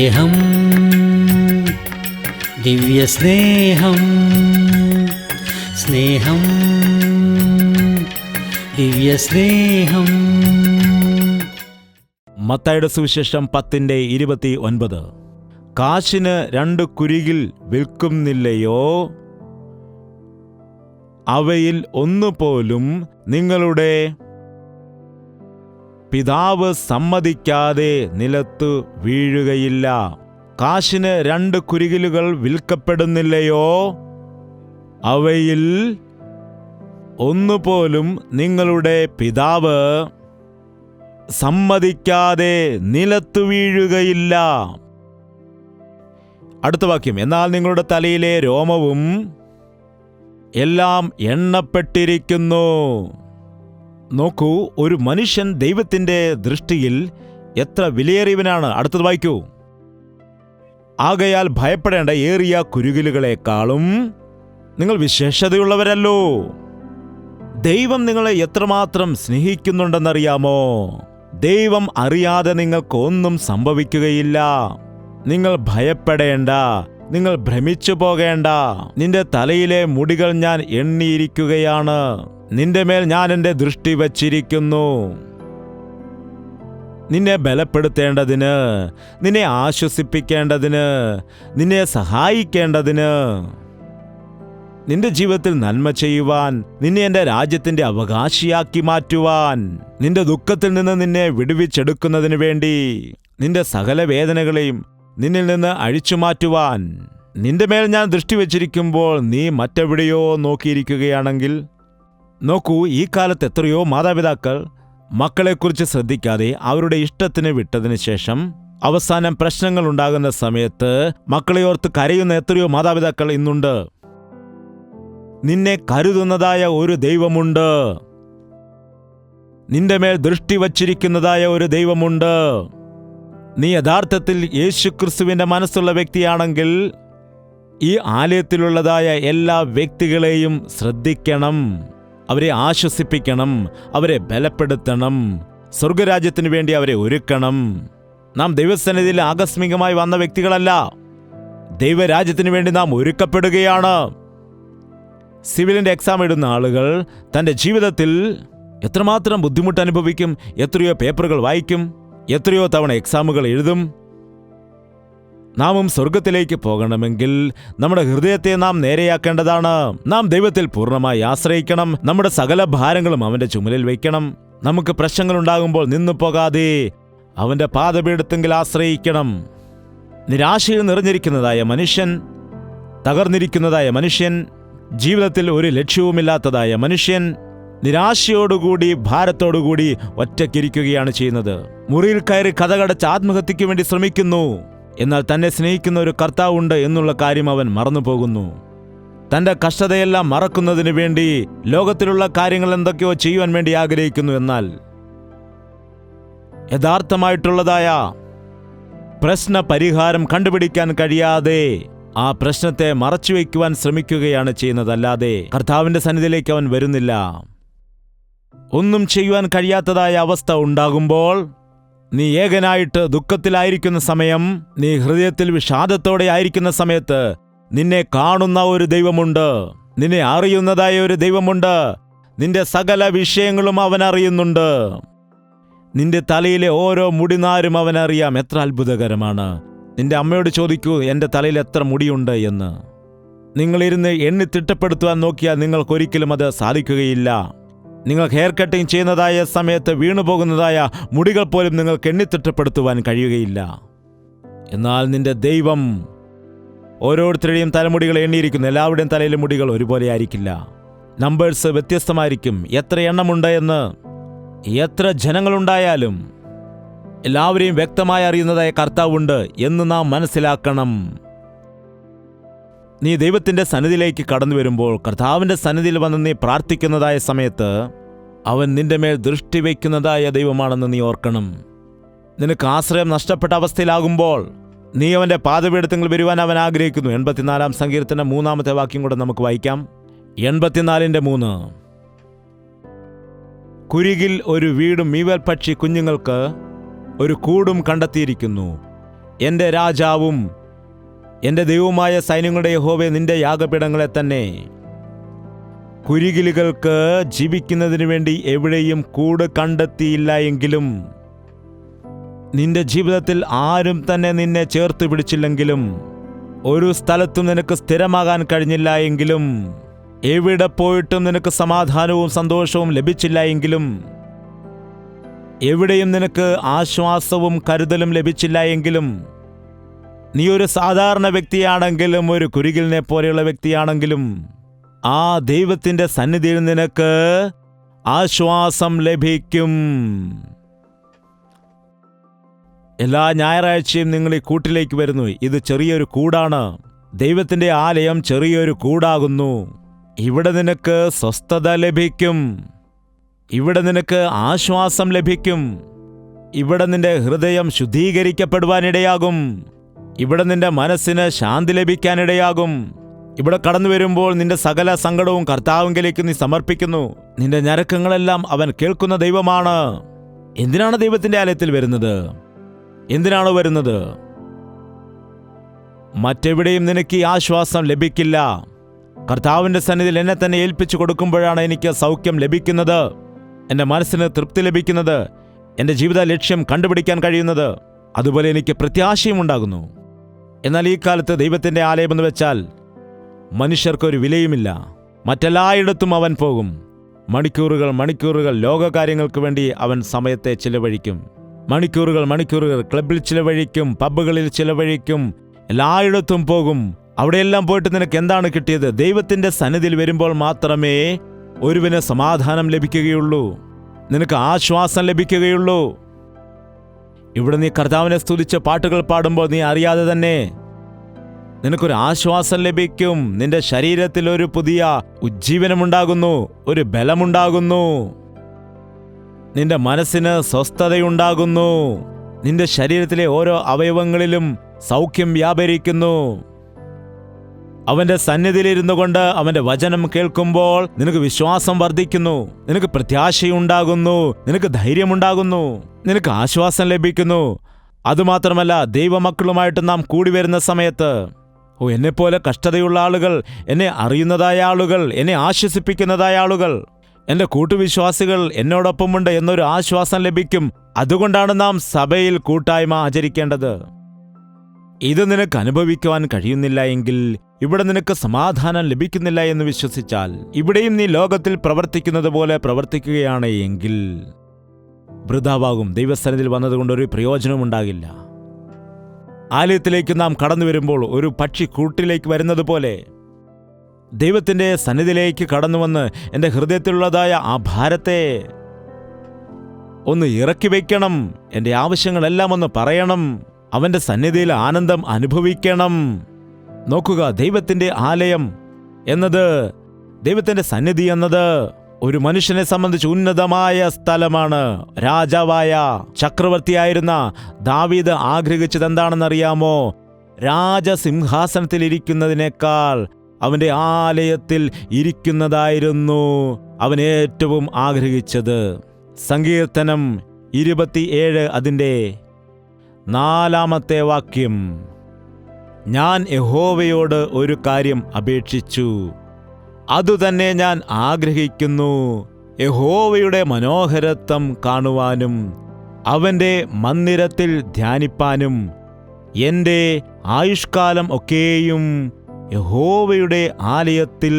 സ്നേഹം, ദിവ്യസ്നേഹം, സ്നേഹം, ദിവ്യസ്നേഹം. മത്തായിയുടെ സുവിശേഷം 10:29. കാശിന് 2 കുരികിൽ വിൽക്കുന്നില്ലയോ? അവയിൽ ഒന്നുപോലും നിങ്ങളുടെ പിതാവ് സമ്മതിക്കാതെ നിലത്തു വീഴുകയില്ല. കാശിന് 2 കുരികിലുകൾ വിൽക്കപ്പെടുന്നില്ലയോ? അവയിൽ ഒന്നുപോലും നിങ്ങളുടെ പിതാവ് സമ്മതിക്കാതെ നിലത്തു വീഴുകയില്ല. അടുത്ത വാക്യം, എന്നാൽ നിങ്ങളുടെ തലയിലെ രോമവും എല്ലാം എണ്ണപ്പെട്ടിരിക്കുന്നു. നോക്കൂ, ഒരു മനുഷ്യൻ ദൈവത്തിൻ്റെ ദൃഷ്ടിയിൽ എത്ര വിലയേറിയവനാണ്. അടുത്തത് വായിക്കൂ. ആകയാൽ ഭയപ്പെടേണ്ട, ഏറിയ കുരുകിലുകളെക്കാളും നിങ്ങൾ വിശേഷതയുള്ളവരല്ലോ. ദൈവം നിങ്ങളെ എത്രമാത്രം സ്നേഹിക്കുന്നുണ്ടെന്നറിയാമോ? ദൈവം അറിയാതെ നിങ്ങൾക്ക് ഒന്നും സംഭവിക്കുകയില്ല. നിങ്ങൾ ഭയപ്പെടേണ്ട, നിങ്ങൾ ഭ്രമിച്ചു പോകേണ്ട. നിന്റെ തലയിലെ മുടികൾ ഞാൻ എണ്ണിയിരിക്കുകയാണ്. നിന്റെ മേൽ ഞാൻ എൻ്റെ ദൃഷ്ടി വച്ചിരിക്കുന്നു. നിന്നെ ബലപ്പെടുത്തേണ്ടതിന്, നിന്നെ ആശ്വസിപ്പിക്കേണ്ടതിന്, നിന്നെ സഹായിക്കേണ്ടതിന്, നിന്റെ ജീവിതത്തിൽ നന്മ ചെയ്യുവാൻ, നിന്നെ എൻ്റെ രാജ്യത്തിൻ്റെ അവകാശിയാക്കി മാറ്റുവാൻ, നിന്റെ ദുഃഖത്തിൽ നിന്ന് നിന്നെ വിടുവിച്ചെടുക്കുന്നതിന് വേണ്ടി, നിന്റെ സകല വേദനകളെയും നിന്നിൽ നിന്ന് അഴിച്ചു മാറ്റുവാൻ നിന്റെ മേൽ ഞാൻ ദൃഷ്ടി വച്ചിരിക്കുമ്പോൾ നീ മറ്റെവിടെയോ നോക്കിയിരിക്കുകയാണെങ്കിൽ, നോക്കൂ, ഈ കാലത്ത് എത്രയോ മാതാപിതാക്കൾ മക്കളെക്കുറിച്ച് ശ്രദ്ധിക്കാതെ അവരുടെ ഇഷ്ടത്തിന് വിട്ടതിന് ശേഷം അവസാനം പ്രശ്നങ്ങൾ ഉണ്ടാകുന്ന സമയത്ത് മക്കളെ ഓർത്ത് കരയുന്ന എത്രയോ മാതാപിതാക്കൾ ഇന്നുണ്ട്. നിന്നെ കരുതുന്നതായ ഒരു ദൈവമുണ്ട്. നിന്റെ മേൽ ദൃഷ്ടി വച്ചിരിക്കുന്നതായ ഒരു ദൈവമുണ്ട്. നീ യഥാർത്ഥത്തിൽ യേശുക്രിസ്തുവിന്റെ മനസ്സുള്ള വ്യക്തിയാണെങ്കിൽ ഈ ആലയത്തിലുള്ളതായ എല്ലാ വ്യക്തികളെയും ശ്രദ്ധിക്കണം, അവരെ ആശ്വസിപ്പിക്കണം, അവരെ ബലപ്പെടുത്തണം, സ്വർഗരാജ്യത്തിനു വേണ്ടി അവരെ ഒരുക്കണം. നാം ദൈവസന്നിധിയിൽ ആകസ്മികമായി വന്ന വ്യക്തികളല്ല. ദൈവരാജ്യത്തിനു വേണ്ടി നാം ഒരുക്കപ്പെടുകയാണ്. സിവിലിന്റെ എക്സാം എഴുതുന്ന ആളുകൾ തൻ്റെ ജീവിതത്തിൽ എത്രമാത്രം ബുദ്ധിമുട്ട് അനുഭവിക്കും, എത്രയോ പേപ്പറുകൾ വായിക്കും, എത്രയോ തവണ എക്സാമുകൾ എഴുതും. നാമും സ്വർഗത്തിലേക്ക് പോകണമെങ്കിൽ നമ്മുടെ ഹൃദയത്തെ നാം നേരെയാക്കേണ്ടതാണ്. നാം ദൈവത്തിൽ പൂർണ്ണമായി ആശ്രയിക്കണം. നമ്മുടെ സകല ഭാരങ്ങളും അവൻ്റെ ചുമലിൽ വയ്ക്കണം. നമുക്ക് പ്രശ്നങ്ങളുണ്ടാകുമ്പോൾ നിന്നു പോകാതെ അവൻ്റെ പാദപീഠത്തെങ്കിൽ ആശ്രയിക്കണം. നിരാശയിൽ നിറഞ്ഞിരിക്കുന്നതായ മനുഷ്യൻ, തകർന്നിരിക്കുന്നതായ മനുഷ്യൻ, ജീവിതത്തിൽ ഒരു ലക്ഷ്യവുമില്ലാത്തതായ മനുഷ്യൻ നിരാശയോടുകൂടി ഭാരത്തോടുകൂടി ഒറ്റയ്ക്കിരിക്കുകയാണ് ചെയ്യുന്നത്. മുറിയിൽ കയറി കതകടച്ച് ആത്മഹത്യയ്ക്ക് വേണ്ടി ശ്രമിക്കുന്നു. എന്നാൽ തന്നെ സ്നേഹിക്കുന്ന ഒരു കർത്താവുണ്ട് എന്നുള്ള കാര്യം അവൻ മറന്നുപോകുന്നു. തൻ്റെ കഷ്ടതയെല്ലാം മറക്കുന്നതിന് വേണ്ടി ലോകത്തിലുള്ള കാര്യങ്ങൾ എന്തൊക്കെയോ ചെയ്യുവാൻ വേണ്ടി ആഗ്രഹിക്കുന്നു. എന്നാൽ യഥാർത്ഥമായിട്ടുള്ളതായ പ്രശ്ന പരിഹാരം കണ്ടുപിടിക്കാൻ കഴിയാതെ ആ പ്രശ്നത്തെ മറച്ചുവെക്കുവാൻ ശ്രമിക്കുകയാണ് ചെയ്യുന്നതല്ലാതെ കർത്താവിൻ്റെ സന്നിധിയിലേക്ക് അവൻ വരുന്നില്ല. ഒന്നും ചെയ്യുവാൻ കഴിയാത്തതായ അവസ്ഥ ഉണ്ടാകുമ്പോൾ, നീ ഏകനായിട്ട് ദുഃഖത്തിലായിരിക്കുന്ന സമയം, നീ ഹൃദയത്തിൽ വിഷാദത്തോടെ ആയിരിക്കുന്ന സമയത്ത് നിന്നെ കാണുന്ന ഒരു ദൈവമുണ്ട്, നിന്നെ അറിയുന്നതായ ഒരു ദൈവമുണ്ട്. നിന്റെ സകല വിഷയങ്ങളും അവൻ അറിയുന്നുണ്ട്. നിന്റെ തലയിലെ ഓരോ മുടിനാരും അവനറിയാം. എത്ര അത്ഭുതകരമാണ്! നിന്റെ അമ്മയോട് ചോദിക്കൂ, എൻ്റെ തലയിൽ എത്ര മുടിയുണ്ട് എന്ന്. നിങ്ങളിരുന്ന് എണ്ണി തിട്ടപ്പെടുത്തുവാൻ നോക്കിയാൽ നിങ്ങൾക്കൊരിക്കലും അത് സാധിക്കുകയില്ല. നിങ്ങൾ ഹെയർ കട്ടിങ് ചെയ്യുന്നതായ സമയത്ത് വീണുപോകുന്നതായ മുടികൾ പോലും നിങ്ങൾക്ക് എണ്ണിത്തിട്ടപ്പെടുത്തുവാൻ കഴിയുകയില്ല. എന്നാൽ നിന്റെ ദൈവം ഓരോരുത്തരുടെയും തലമുടികൾ എണ്ണിയിരിക്കുന്നു. എല്ലാവരുടെയും തലയിലെ മുടികൾ ഒരുപോലെ ആയിരിക്കില്ല. നമ്പേഴ്സ് വ്യത്യസ്തമായിരിക്കും. എത്ര എണ്ണമുണ്ട് എന്ന്, എത്ര ജനങ്ങളുണ്ടായാലും എല്ലാവരെയും വ്യക്തമായി അറിയുന്നതായ കർത്താവുണ്ട് എന്ന് നാം മനസ്സിലാക്കണം. നീ ദൈവത്തിൻ്റെ സന്നിധിയിലേക്ക് കടന്നു വരുമ്പോൾ, കർത്താവിൻ്റെ സന്നിധിയിൽ വന്ന് നീ പ്രാർത്ഥിക്കുന്നതായ സമയത്ത് അവൻ നിന്റെ മേൽ ദൃഷ്ടി വയ്ക്കുന്നതായ ദൈവമാണെന്ന് നീ ഓർക്കണം. നിനക്ക് ആശ്രയം നഷ്ടപ്പെട്ട അവസ്ഥയിലാകുമ്പോൾ നീ അവൻ്റെ പാദപീഠത്തിൽ വരുവാൻ അവൻ ആഗ്രഹിക്കുന്നു. 84 സങ്കീർത്തനം 3 വാക്യം കൂടെ നമുക്ക് വായിക്കാം. 84:3. കുരികിൽ ഒരു വീടും മീവൽ പക്ഷി കുഞ്ഞുങ്ങൾക്ക് ഒരു കൂടും കണ്ടെത്തിയിരിക്കുന്നു. എൻ്റെ രാജാവും എൻ്റെ ദൈവമായ സൈന്യങ്ങളുടെ യഹോവേ, നിന്റെ യാഗപീഠങ്ങളെ തന്നെ. കുരികിലുകൾക്ക് ജീവിക്കുന്നതിനു വേണ്ടി എവിടെയും കൂട് കണ്ടെത്തിയില്ല എങ്കിലും, നിന്റെ ജീവിതത്തിൽ ആരും തന്നെ നിന്നെ ചേർത്ത് പിടിച്ചില്ലെങ്കിലും, ഒരു സ്ഥലത്തും നിനക്ക് സ്ഥിരമാകാൻ കഴിഞ്ഞില്ല എങ്കിലും, എവിടെ പോയിട്ടും നിനക്ക് സമാധാനവും സന്തോഷവും ലഭിച്ചില്ല എങ്കിലും, എവിടെയും നിനക്ക് ആശ്വാസവും കരുതലും ലഭിച്ചില്ല എങ്കിലും, നീ ഒരു സാധാരണ വ്യക്തിയാണെങ്കിലും, ഒരു കുരികിലിനെ പോലെയുള്ള വ്യക്തിയാണെങ്കിലും, ആ ദൈവത്തിൻ്റെ സന്നിധിയിൽ നിനക്ക് ആശ്വാസം ലഭിക്കും. എല്ലാ ഞായറാഴ്ചയും നിങ്ങൾ ഈ കൂട്ടിലേക്ക് വരുന്നു. ഇത് ചെറിയൊരു കൂടാണ്. ദൈവത്തിൻ്റെ ആലയം ചെറിയൊരു കൂടാകുന്നു. ഇവിടെ നിനക്ക് സ്വസ്ഥത ലഭിക്കും. ഇവിടെ നിനക്ക് ആശ്വാസം ലഭിക്കും. ഇവിടെ നിന്റെ ഹൃദയം ശുദ്ധീകരിക്കപ്പെടുവാനിടയാകും. ഇവിടെ നിന്റെ മനസ്സിന് ശാന്തി ലഭിക്കാനിടയാകും. ഇവിടെ കടന്നു വരുമ്പോൾ നിന്റെ സകല സങ്കടവും കർത്താവിലേക്ക് നീ സമർപ്പിക്കുന്നു. നിന്റെ ഞരക്കങ്ങളെല്ലാം അവൻ കേൾക്കുന്ന ദൈവമാണ്. എന്തിനാണ് ദൈവത്തിൻ്റെ ആലയത്തിൽ വരുന്നത്? എന്തിനാണ് വരുന്നത്? മറ്റെവിടെയും നിനക്ക് ഈ ആശ്വാസം ലഭിക്കില്ല. കർത്താവിൻ്റെ സന്നിധിയിൽ എന്നെ തന്നെ ഏൽപ്പിച്ചു കൊടുക്കുമ്പോഴാണ് എനിക്ക് സൗഖ്യം ലഭിക്കുന്നത്, എൻ്റെ മനസ്സിന് തൃപ്തി ലഭിക്കുന്നത്, എൻ്റെ ജീവിത ലക്ഷ്യം കണ്ടുപിടിക്കാൻ കഴിയുന്നത്. അതുപോലെ എനിക്ക് പ്രത്യാശയും ഉണ്ടാകുന്നു. എന്നാൽ ഈ കാലത്ത് ദൈവത്തിൻ്റെ ആലയമെന്ന് വെച്ചാൽ മനുഷ്യർക്കൊരു വിലയുമില്ല. മറ്റെല്ലായിടത്തും അവൻ പോകും. മണിക്കൂറുകൾ മണിക്കൂറുകൾ ലോകകാര്യങ്ങൾക്ക് വേണ്ടി അവൻ സമയത്തെ ചിലവഴിക്കും. മണിക്കൂറുകൾ ക്ലബിൽ ചിലവഴിക്കും, പബ്ബുകളിൽ ചിലവഴിക്കും, എല്ലായിടത്തും പോകും. അവിടെയെല്ലാം പോയിട്ട് നിനക്ക് എന്താണ് കിട്ടിയത്? ദൈവത്തിൻ്റെ സന്നിധിയിൽ വരുമ്പോൾ മാത്രമേ ഒരുവന് സമാധാനം ലഭിക്കുകയുള്ളൂ, നിനക്ക് ആശ്വാസം ലഭിക്കുകയുള്ളൂ. ഇവിടെ നീ കർത്താവിനെ സ്തുതിച്ച് പാട്ടുകൾ പാടുമ്പോൾ നീ അറിയാതെ തന്നെ നിനക്കൊരു ആശ്വാസം ലഭിക്കും. നിന്റെ ശരീരത്തിൽ ഒരു പുതിയ ഉജ്ജീവനമുണ്ടാകുന്നു, ഒരു ബലമുണ്ടാകുന്നു. നിന്റെ മനസ്സിന് സ്വസ്ഥതയുണ്ടാകുന്നു. നിന്റെ ശരീരത്തിലെ ഓരോ അവയവങ്ങളിലും സൗഖ്യം വ്യാപരിക്കുന്നു. അവന്റെ സന്നിധിയിലിരുന്നു കൊണ്ട് അവന്റെ വചനം കേൾക്കുമ്പോൾ നിനക്ക് വിശ്വാസം വർദ്ധിക്കുന്നു, നിനക്ക് പ്രത്യാശയുണ്ടാകുന്നു, നിനക്ക് ധൈര്യമുണ്ടാകുന്നു, നിനക്ക് ആശ്വാസം ലഭിക്കുന്നു. അതുമാത്രമല്ല, ദൈവമക്കളുമായിട്ട് നാം കൂടി വരുന്ന സമയത്ത്, എന്നെപ്പോലെ കഷ്ടതയുള്ള ആളുകൾ, എന്നെ അറിയുന്നതായ ആളുകൾ, എന്നെ ആശ്വസിപ്പിക്കുന്നതായ ആളുകൾ, എൻ്റെ കൂട്ടുവിശ്വാസികൾ എന്നോടൊപ്പമുണ്ട് എന്നൊരു ആശ്വാസം ലഭിക്കും. അതുകൊണ്ടാണ് നാം സഭയിൽ കൂട്ടായ്മ ആചരിക്കേണ്ടത്. ഇത് നിനക്ക് അനുഭവിക്കുവാൻ കഴിയുന്നില്ല എങ്കിൽ, ഇവിടെ നിനക്ക് സമാധാനം ലഭിക്കുന്നില്ല എന്ന് വിശ്വസിച്ചാൽ, ഇവിടെയും നീ ലോകത്തിൽ പ്രവർത്തിക്കുന്നത് പോലെ പ്രവർത്തിക്കുകയാണ് എങ്കിൽ വൃഥാവാകും. ദൈവസന്നിധിയിൽ വന്നതുകൊണ്ട് ഒരു പ്രയോജനവും ഉണ്ടാകില്ല. ആലയത്തിലേക്ക് നാം കടന്നു വരുമ്പോൾ ഒരു പക്ഷി കൂട്ടിലേക്ക് വരുന്നത് പോലെ ദൈവത്തിൻ്റെ സന്നിധിയിലേക്ക് കടന്നു വന്ന് എൻ്റെ ഹൃദയത്തിലുള്ളതായ ആ ഭാരത്തെ ഒന്ന് ഇറക്കി വയ്ക്കണം. എൻ്റെ ആവശ്യങ്ങളെല്ലാം ഒന്ന് പറയണം. അവൻ്റെ സന്നിധിയിൽ ആനന്ദം അനുഭവിക്കണം. നോക്കുക, ദൈവത്തിൻ്റെ ആലയം എന്നത്, ദൈവത്തിൻ്റെ സന്നിധി എന്നത് ഒരു മനുഷ്യനെ സംബന്ധിച്ച് ഉന്നതമായ സ്ഥലമാണ്. രാജാവായ ചക്രവർത്തിയായിരുന്ന ദാവീദ് ആഗ്രഹിച്ചത് എന്താണെന്നറിയാമോ? രാജസിംഹാസനത്തിൽ ഇരിക്കുന്നതിനേക്കാൾ അവൻ്റെ ആലയത്തിൽ ഇരിക്കുന്നതായിരുന്നു അവൻ ഏറ്റവും ആഗ്രഹിച്ചത്. സങ്കീർത്തനം 27 അതിൻ്റെ 4-ാമത്തെ വാക്യം: ഞാൻ യഹോവയോട് ഒരു കാര്യം അപേക്ഷിച്ചു, അതുതന്നെ ഞാൻ ആഗ്രഹിക്കുന്നു, യഹോവയുടെ മനോഹരത്വം കാണുവാനും അവൻ്റെ മന്ദിരത്തിൽ ധ്യാനിപ്പാനും. എൻ്റെ ആയുഷ്കാലം ഒക്കെയും യഹോവയുടെ ആലയത്തിൽ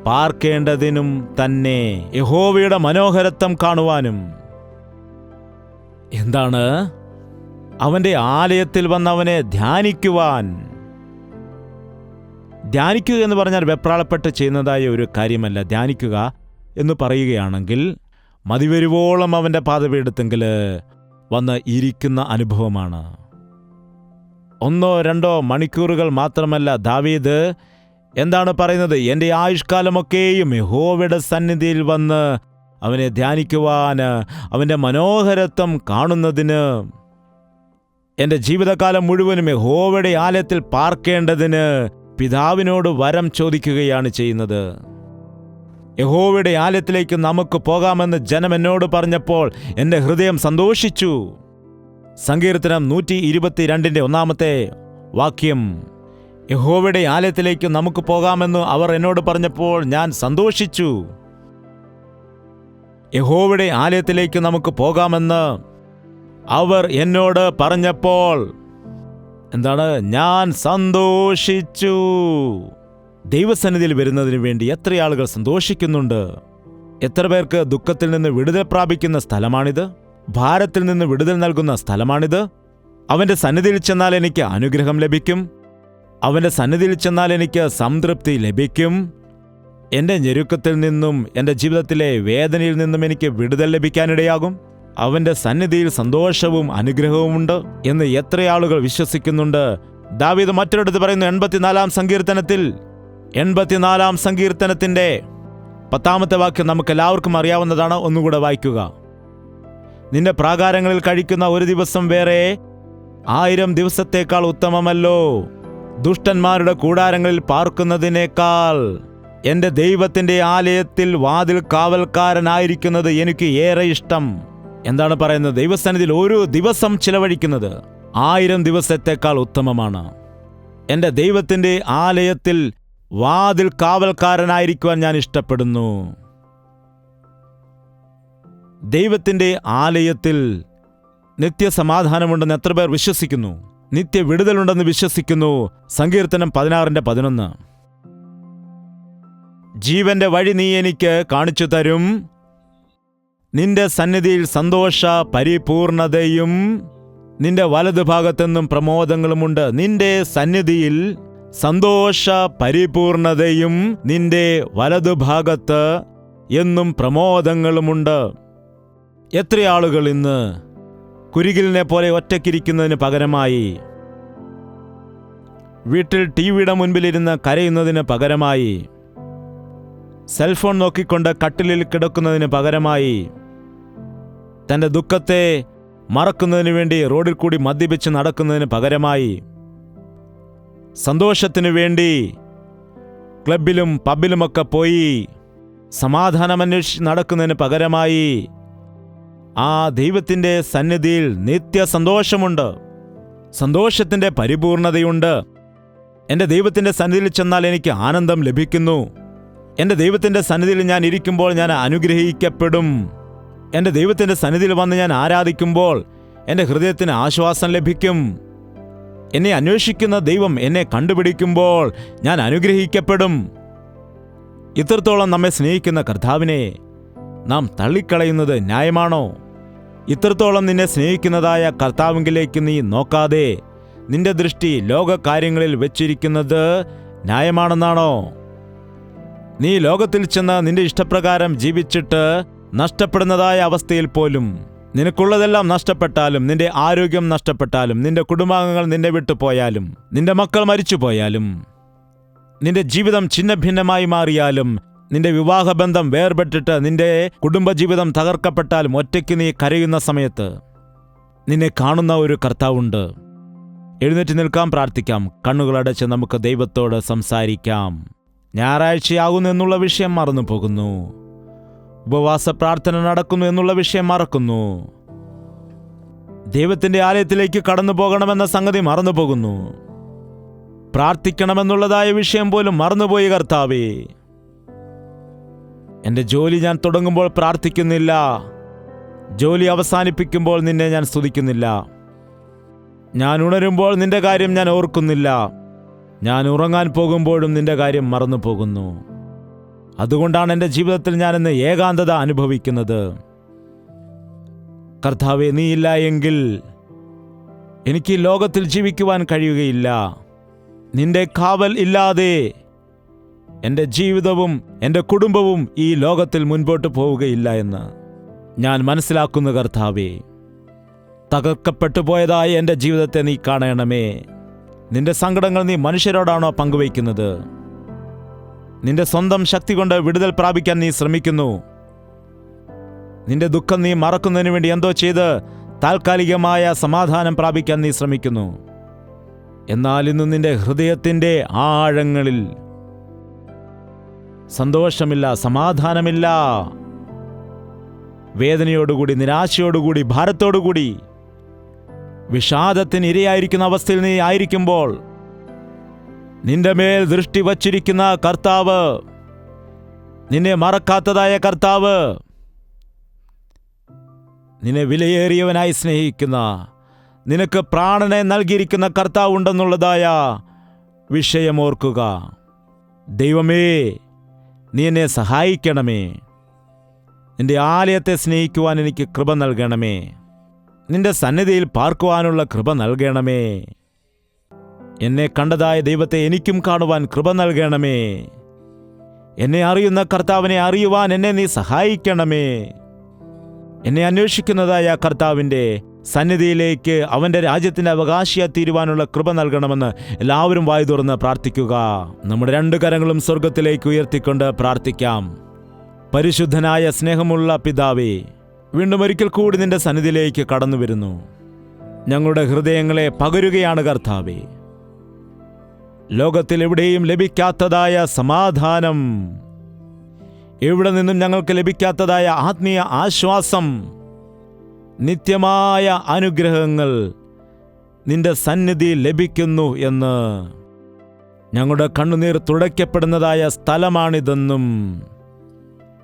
പാർക്കേണ്ടതിനും തന്നെ. യഹോവയുടെ മനോഹരത്വം കാണുവാനും. എന്താണ്? അവൻ്റെ ആലയത്തിൽ വന്നവനെ ധ്യാനിക്കുവാൻ. ധ്യാനിക്കുക എന്ന് പറഞ്ഞാൽ വെപ്രാളപ്പെട്ട് ചെയ്യുന്നതായ ഒരു കാര്യമല്ല. ധ്യാനിക്കുക എന്ന് പറയുകയാണെങ്കിൽ മതിവരുവോളം അവൻ്റെ പാദപീഠത്തെങ്കിൽ വന്ന് ഇരിക്കുന്ന അനുഭവമാണ്. 1-2 മണിക്കൂറുകൾ മാത്രമല്ല, ദാവീദ് എന്താണ് പറയുന്നത്? എൻ്റെ ആയുഷ്കാലമൊക്കെയും യഹോവയുടെ സന്നിധിയിൽ വന്ന് അവനെ ധ്യാനിക്കുവാൻ, അവൻ്റെ മനോഹരത്വം കാണുന്നതിന്, എൻ്റെ ജീവിതകാലം മുഴുവനും യഹോവയുടെ ആലയത്തിൽ പാർക്കേണ്ടതിന് പിതാവിനോട് വരം ചോദിക്കുകയാണ് ചെയ്യുന്നത്. യഹോവയുടെ ആലയത്തിലേക്ക് നമുക്ക് പോകാമെന്ന് ജനം എന്നോട് പറഞ്ഞപ്പോൾ എൻ്റെ ഹൃദയം സന്തോഷിച്ചു. സങ്കീർത്തനം 122 വാക്യം: യഹോവയുടെ ആലയത്തിലേക്ക് നമുക്ക് പോകാമെന്ന് അവർ എന്നോട് പറഞ്ഞപ്പോൾ ഞാൻ സന്തോഷിച്ചു. യഹോവയുടെ ആലയത്തിലേക്ക് നമുക്ക് പോകാമെന്ന് അവർ എന്നോട് പറഞ്ഞപ്പോൾ ഞാൻ സന്തോഷിച്ചു. ദൈവസന്നിധിയിൽ വരുന്നതിന് വേണ്ടി എത്ര ആളുകൾ സന്തോഷിക്കുന്നുണ്ട്? എത്ര പേർക്ക് ദുഃഖത്തിൽ നിന്ന് വിടുതൽ പ്രാപിക്കുന്ന സ്ഥലമാണിത്? ഭാരത്തിൽ നിന്ന് വിടുതൽ നൽകുന്ന സ്ഥലമാണിത്. അവൻ്റെ സന്നിധിയിൽ ചെന്നാൽ എനിക്ക് അനുഗ്രഹം ലഭിക്കും. അവൻ്റെ സന്നിധിയിൽ ചെന്നാൽ എനിക്ക് സംതൃപ്തി ലഭിക്കും. എൻ്റെ ഞെരുക്കത്തിൽ നിന്നും എൻ്റെ ജീവിതത്തിലെ വേദനയിൽ നിന്നും എനിക്ക് വിടുതൽ ലഭിക്കാനിടയാകും. അവൻ്റെ സന്നിധിയിൽ സന്തോഷവും അനുഗ്രഹവുമുണ്ട് എന്ന് എത്ര ആളുകൾ വിശ്വസിക്കുന്നുണ്ട്? ദാവീദ് മറ്റൊരിടത്ത് പറയുന്നു, 84 സങ്കീർത്തനത്തിൽ 84 സങ്കീർത്തനത്തിൻ്റെ 10 വാക്യം നമുക്ക് എല്ലാവർക്കും അറിയാവുന്നതാണ്. ഒന്നുകൂടെ വായിക്കുക. നിന്റെ പ്രാകാരങ്ങളിൽ കഴിക്കുന്ന ഒരു ദിവസം വേറെ 1000 ദിവസത്തേക്കാൾ ഉത്തമമല്ലോ. ദുഷ്ടന്മാരുടെ കൂടാരങ്ങളിൽ പാർക്കുന്നതിനേക്കാൾ എൻ്റെ ദൈവത്തിൻ്റെ ആലയത്തിൽ വാതിൽ കാവൽക്കാരനായിരിക്കുന്നത് എനിക്ക് ഏറെ ഇഷ്ടം. എന്താണ് പറയുന്നത്? ദൈവസന്നിധിയിൽ ഒരു ദിവസം ചിലവഴിക്കുന്നത് 1000 ദിവസത്തേക്കാൾ ഉത്തമമാണ്. എൻ്റെ ദൈവത്തിൻ്റെ ആലയത്തിൽ വാതിൽ കാവൽക്കാരനായിരിക്കുവാൻ ഞാൻ ഇഷ്ടപ്പെടുന്നു. ദൈവത്തിൻ്റെ ആലയത്തിൽ നിത്യസമാധാനമുണ്ടെന്ന് എത്ര പേർ വിശ്വസിക്കുന്നു? നിത്യ വിടുതലുണ്ടെന്ന് വിശ്വസിക്കുന്നു. സങ്കീർത്തനം 16:11: ജീവന്റെ വഴി നീ എനിക്ക് കാണിച്ചു തരും. നിന്റെ സന്നിധിയിൽ സന്തോഷ പരിപൂർണതയും നിന്റെ വലതുഭാഗത്തെന്നും പ്രമോദങ്ങളുമുണ്ട്. നിന്റെ സന്നിധിയിൽ സന്തോഷ പരിപൂർണതയും നിന്റെ വലതുഭാഗത്ത് എന്നും പ്രമോദങ്ങളുമുണ്ട്. എത്ര ആളുകൾ ഇന്ന് കുരികിലിനെ പോലെ ഒറ്റയ്ക്കിരിക്കുന്നതിന് പകരമായി, വീട്ടിൽ ടിവിയുടെ മുൻപിലിരുന്ന് കരയുന്നതിന് പകരമായി, സെൽഫോൺ നോക്കിക്കൊണ്ട് കട്ടിലിൽ കിടക്കുന്നതിന് പകരമായി, തൻ്റെ ദുഃഖത്തെ മറക്കുന്നതിന് വേണ്ടി റോഡിൽ കൂടി മദ്യപിച്ച് നടക്കുന്നതിന് പകരമായി, സന്തോഷത്തിനു വേണ്ടി ക്ലബിലും പബ്ബിലുമൊക്കെ പോയി സമാധാനമന്വേഷിച്ച് നടക്കുന്നതിന് പകരമായി ആ ദൈവത്തിൻ്റെ സന്നിധിയിൽ നിത്യസന്തോഷമുണ്ട്, സന്തോഷത്തിൻ്റെ പരിപൂർണതയുണ്ട്. എൻ്റെ ദൈവത്തിൻ്റെ സന്നിധിയിൽ ചെന്നാൽ എനിക്ക് ആനന്ദം ലഭിക്കുന്നു. എൻ്റെ ദൈവത്തിൻ്റെ സന്നിധിയിൽ ഞാൻ ഇരിക്കുമ്പോൾ ഞാൻ അനുഗ്രഹിക്കപ്പെടും. എൻ്റെ ദൈവത്തിൻ്റെ സന്നിധിയിൽ വന്ന് ഞാൻ ആരാധിക്കുമ്പോൾ എൻ്റെ ഹൃദയത്തിന് ആശ്വാസം ലഭിക്കും. എന്നെ അന്വേഷിക്കുന്ന ദൈവം എന്നെ കണ്ടുപിടിക്കുമ്പോൾ ഞാൻ അനുഗ്രഹിക്കപ്പെടും. ഇത്രത്തോളം നമ്മെ സ്നേഹിക്കുന്ന കർത്താവിനെ നാം തള്ളിക്കളയുന്നത് ന്യായമാണോ? ഇത്രത്തോളം നിന്നെ സ്നേഹിക്കുന്നതായ കർത്താവിലേക്ക് നീ നോക്കാതെ നിന്റെ ദൃഷ്ടി ലോകകാര്യങ്ങളിൽ വെച്ചിരിക്കുന്നത് ന്യായമാണെന്നാണോ? നീ ലോകത്തിൽ ചെന്ന് നിന്റെ ഇഷ്ടപ്രകാരം ജീവിച്ചിട്ട് നഷ്ടപ്പെടുന്നതായ അവസ്ഥയിൽ പോലും, നിനക്കുള്ളതെല്ലാം നഷ്ടപ്പെട്ടാലും, നിന്റെ ആരോഗ്യം നഷ്ടപ്പെട്ടാലും, നിന്റെ കുടുംബാംഗങ്ങൾ നിന്നെ വിട്ടുപോയാലും, നിന്റെ മക്കൾ മരിച്ചുപോയാലും, നിന്റെ ജീവിതം ഛിന്നഭിന്നമായി മാറിയാലും, നിന്റെ വിവാഹബന്ധം വേർപെട്ടിട്ട് നിന്റെ കുടുംബജീവിതം തകർക്കപ്പെട്ടാലും, ഒറ്റയ്ക്ക് നീ കരയുന്ന സമയത്ത് നിന്നെ കാണുന്ന ഒരു കർത്താവുണ്ട്. എഴുന്നേറ്റ് നിൽക്കാം, പ്രാർത്ഥിക്കാം. കണ്ണുകളടച്ച് നമുക്ക് ദൈവത്തോട് സംസാരിക്കാം. ഞായറാഴ്ചയാകുന്നു എന്നുള്ള വിഷയം മറന്നു പോകുന്നു. ഉപവാസ പ്രാർത്ഥന നടക്കുന്നു എന്നുള്ള വിഷയം മറക്കുന്നു. ദൈവത്തിൻ്റെ ആലയത്തിലേക്ക് കടന്നു പോകണമെന്ന സംഗതി മറന്നു പോകുന്നു. പ്രാർത്ഥിക്കണമെന്നുള്ളതായ വിഷയം പോലും മറന്നുപോയി. കർത്താവേ, എൻ്റെ ജോലി ഞാൻ തുടങ്ങുമ്പോൾ പ്രാർത്ഥിക്കുന്നില്ല, ജോലി അവസാനിപ്പിക്കുമ്പോൾ നിന്നെ ഞാൻ സ്തുതിക്കുന്നില്ല, ഞാൻ ഉണരുമ്പോൾ നിന്റെ കാര്യം ഞാൻ ഓർക്കുന്നില്ല, ഞാൻ ഉറങ്ങാൻ പോകുമ്പോഴും നിന്റെ കാര്യം മറന്നു പോകുന്നു. അതുകൊണ്ടാണ് എൻ്റെ ജീവിതത്തിൽ ഞാൻ ഇന്ന് ഏകാന്തത അനുഭവിക്കുന്നത്. കർത്താവേ, നീയില്ല എങ്കിൽ എനിക്ക് ലോകത്തിൽ ജീവിക്കുവാൻ കഴിയുകയില്ല. നിന്റെ കാവൽ ഇല്ലാതെ എൻ്റെ ജീവിതവും എൻ്റെ കുടുംബവും ഈ ലോകത്തിൽ മുൻപോട്ട് പോവുകയില്ല എന്ന് ഞാൻ മനസ്സിലാക്കുന്നു. കർത്താവേ, തകർക്കപ്പെട്ടു പോയതായ എൻ്റെ ജീവിതത്തെ നീ കാണണമേ. നിന്റെ സങ്കടങ്ങൾ നീ മനുഷ്യരോടാണോ പങ്കുവയ്ക്കുന്നത്? നിന്റെ സ്വന്തം ശക്തി കൊണ്ട് വിടുതൽ പ്രാപിക്കാൻ നീ ശ്രമിക്കുന്നു. നിന്റെ ദുഃഖം നീ മറക്കുന്നതിന് വേണ്ടി എന്തോ ചെയ്ത് താൽക്കാലികമായ സമാധാനം പ്രാപിക്കാൻ നീ ശ്രമിക്കുന്നു. എന്നാൽ ഇന്ന് നിന്റെ ഹൃദയത്തിൻ്റെ ആഴങ്ങളിൽ സന്തോഷമില്ല, സമാധാനമില്ല. വേദനയോടുകൂടി, നിരാശയോടുകൂടി, ഭാരത്തോടുകൂടി വിഷാദത്തിന് ഇരയായിരിക്കുന്ന അവസ്ഥയിൽ നീ ആയിരിക്കുമ്പോൾ നിന്റെ മേൽ ദൃഷ്ടി വച്ചിരിക്കുന്ന കർത്താവ്, നിന്നെ മറക്കാത്തതായ കർത്താവ്, നിന്നെ വിലയേറിയവനായി സ്നേഹിക്കുന്ന, നിനക്ക് പ്രാണനെ നൽകിയിരിക്കുന്ന കർത്താവ് ഉണ്ടെന്നുള്ളതായ വിഷയമോർക്കുക. ദൈവമേ, നീ എന്നെ സഹായിക്കണമേ. നിന്റെ ആലയത്തെ സ്നേഹിക്കുവാൻ എനിക്ക് കൃപ നൽകണമേ. നിന്റെ സന്നിധിയിൽ പാർക്കുവാനുള്ള കൃപ നൽകണമേ. എന്നെ കണ്ടതായ ദൈവത്തെ എനിക്കും കാണുവാൻ കൃപ നൽകണമേ. എന്നെ അറിയുന്ന കർത്താവിനെ അറിയുവാൻ എന്നെ നീ സഹായിക്കണമേ. എന്നെ അന്വേഷിക്കുന്നതായ കർത്താവിൻ്റെ സന്നിധിയിലേക്ക്, അവൻ്റെ രാജ്യത്തിൻ്റെ അവകാശിയായി തീരുവാനുള്ള കൃപ നൽകണമെന്ന് എല്ലാവരും വായു തുറന്ന് പ്രാർത്ഥിക്കുക. നമ്മുടെ 2 കരങ്ങളും സ്വർഗത്തിലേക്ക് ഉയർത്തിക്കൊണ്ട് പ്രാർത്ഥിക്കാം. പരിശുദ്ധനായ സ്നേഹമുള്ള പിതാവേ, വീണ്ടും ഒരിക്കൽ കൂടി നിന്റെ സന്നിധിയിലേക്ക് കടന്നു വരുന്നു. ഞങ്ങളുടെ ഹൃദയങ്ങളെ പകരുകയാണ് കർത്താവേ. ലോകത്തിൽ എവിടെയും ലഭിക്കാത്തതായ സമാധാനം, എവിടെ നിന്നും ഞങ്ങൾക്ക് ലഭിക്കാത്തതായ ആത്മീയ ആശ്വാസം, നിത്യമായ അനുഗ്രഹങ്ങൾ നിന്റെ സന്നിധി ലഭിക്കുന്നു എന്ന്, ഞങ്ങളുടെ കണ്ണുനീർ തുടയ്ക്കപ്പെടുന്നതായ സ്ഥലമാണിതെന്നും,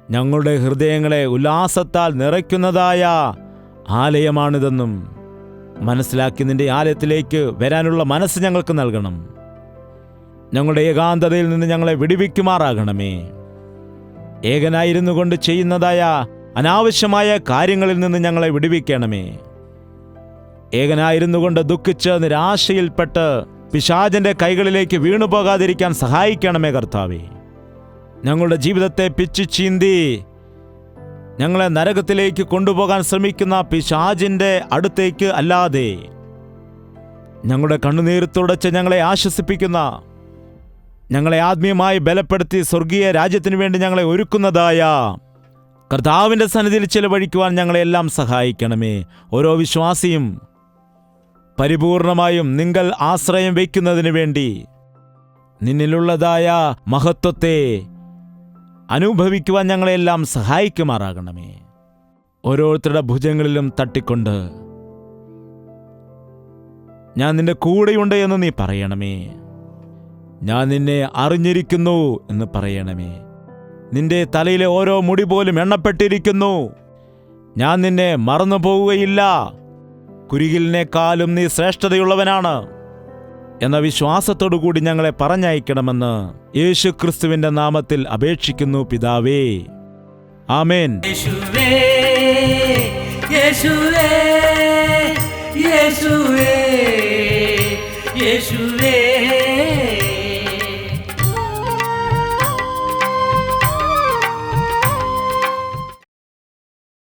ഞങ്ങളുടെ ഹൃദയങ്ങളെ ഉല്ലാസത്താൽ നിറയ്ക്കുന്നതായ ആലയമാണിതെന്നും മനസ്സിലാക്കി നിന്റെ ആലയത്തിലേക്ക് വരാനുള്ള മനസ്സ് ഞങ്ങൾക്ക് നൽകണം. ഞങ്ങളുടെ ഏകാന്തതയിൽ നിന്ന് ഞങ്ങളെ വിടുവിക്കുമാറാകണമേ. ഏകനായിരുന്നു കൊണ്ട് ചെയ്യുന്നതായ അനാവശ്യമായ കാര്യങ്ങളിൽ നിന്ന് ഞങ്ങളെ വിടുവിക്കണമേ. ഏകനായിരുന്നു കൊണ്ട് ദുഃഖിച്ച് നിരാശയിൽപ്പെട്ട് പിശാചന്റെ കൈകളിലേക്ക് വീണുപോകാതിരിക്കാൻ സഹായിക്കണമേ കർത്താവേ. ഞങ്ങളുടെ ജീവിതത്തെ പിച്ചു ചീന്തി ഞങ്ങളെ നരകത്തിലേക്ക് കൊണ്ടുപോകാൻ ശ്രമിക്കുന്ന പിശാചിന്റെ അടുത്തേക്ക് അല്ലാതെ, ഞങ്ങളുടെ കണ്ണുനീർ തുടച്ച് ഞങ്ങളെ ആശ്വസിപ്പിക്കുന്ന, ഞങ്ങളെ ആത്മീയമായി ബലപ്പെടുത്തി സ്വർഗീയ രാജ്യത്തിനു വേണ്ടി ഞങ്ങളെ ഒരുക്കുന്നതായ കർത്താവിൻ്റെ സന്നിധിയിൽ ചിലവഴിക്കുവാൻ ഞങ്ങളെല്ലാം സഹായിക്കണമേ. ഓരോ വിശ്വാസിയും പരിപൂർണമായും നിങ്കൽ ആശ്രയം വയ്ക്കുന്നതിന് വേണ്ടി നിന്നിലുള്ളതായ മഹത്വത്തെ അനുഭവിക്കുവാൻ ഞങ്ങളെല്ലാം സഹായിക്കുമാറാകണമേ. ഓരോരുത്തരുടെ ഭുജങ്ങളിലും തട്ടിക്കൊണ്ട് ഞാൻ നിന്റെ കൂടെയുണ്ട് എന്ന് നീ പറയണമേ. ഞാൻ നിന്നെ അറിഞ്ഞിരിക്കുന്നു എന്ന് പറയണമേ. നിന്റെ തലയിലെ ഓരോ മുടി പോലും എണ്ണപ്പെട്ടിരിക്കുന്നു. ഞാൻ നിന്നെ മറന്നു പോവുകയില്ല. കുരികിലിനേക്കാളും നീ ശ്രേഷ്ഠതയുള്ളവനാണ് എന്ന വിശ്വാസത്തോടു കൂടി ഞങ്ങളെ പറഞ്ഞയക്കണമെന്ന് യേശു ക്രിസ്തുവിന്റെ നാമത്തിൽ അപേക്ഷിക്കുന്നു പിതാവേ. ആമേൻ. യേശുവേ, യേശുവേ, യേശുവേ, യേശുവേ.